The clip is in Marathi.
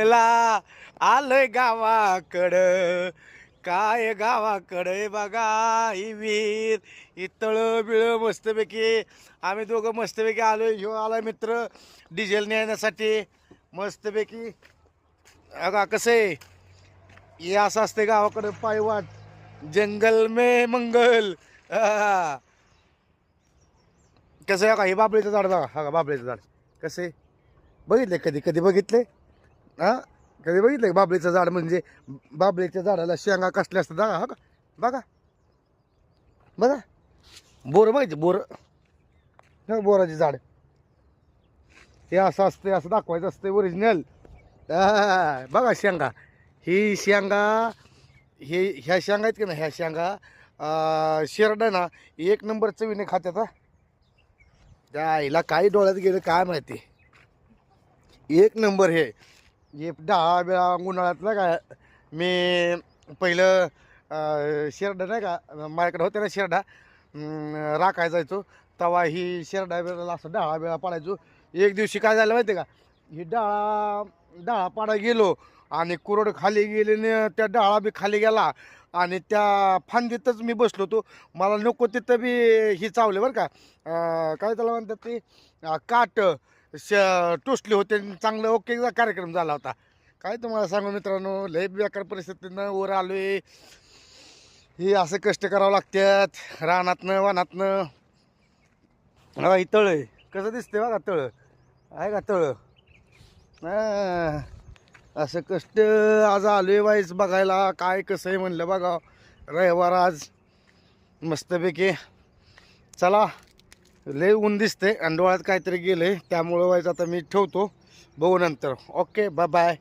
ला आलोय गावाकडं, काय गावाकडे बघा ही विहीर, ही तळं बिळं मस्तपैकी. आम्ही दोघं मस्तपैकी आलोय. ह्यो आला मित्र डिझेल नेण्यासाठी मस्तपैकी. अगा कसं आहे हे, असं असते गावाकडं पायवाट, जंगल मे मंगल. कसं आहे का हे बाबळीचं झाड बघा. हा का बाबळीचं झाड कसं आहे, बघितले कधी कधी बघितले? हा, कधी बघितलं बाबळीचं झाड? म्हणजे बाबळीच्या झाडाला शेंगा कसल्या असतात बघा. हा का बघा बघा, बोरं माहिती बोरं, बोराचे झाड हे असं असते, असं दाखवायचं असते ओरिजिनल. बघा शेंगा, ही शेंगा, हे ह्या शेंगा आहेत की ना, ह्या शेंगा शेरडा ना एक नंबर चवीने खात्यात. हा, त्या आईला काही डोळ्यात गेलं काय माहिती, एक नंबर. हे डाळा बिळा उन्हाळ्यात नाही का, मी पहिलं शेरडा नाही का माझ्याकडे होते ना शेरडा, राखायला जायचो तेव्हा ही शेरडा बिळाला असं डाळा बिळा पाडायचो. एक दिवशी काय झालं माहिती आहे का, ही डाळा पाडायला गेलो आणि कुरड खाली गेली आणि त्या डाळा बी खाली गेला आणि त्या फांदीतच मी बसलो. तो मला नको तिथं बी ही चावले बरं का. काय त्याला म्हणतात ते काट टोचले होते. चांगलं ओके कार्यक्रम झाला होता. काय तुम्हाला सांगू मित्रांनो, लय बेकार परिस्थितीनं वर आलोय. ही असं कष्ट करावं लागतात रानातनं वनातनं. हा ही तळ आहे, कसं दिसतंय बघा तळ आहे का तळ. असं कष्ट आज आलोय वाईस बघायला काय कसं आहे म्हणलं बघा. रविवार आज मस्तपैकी. चला, लय ऊन दिसते आणि डोळ्यात काहीतरी गेलंय, त्यामुळं वाईस आता मी ठेवतो, बघू नंतर. Okay, bye bye.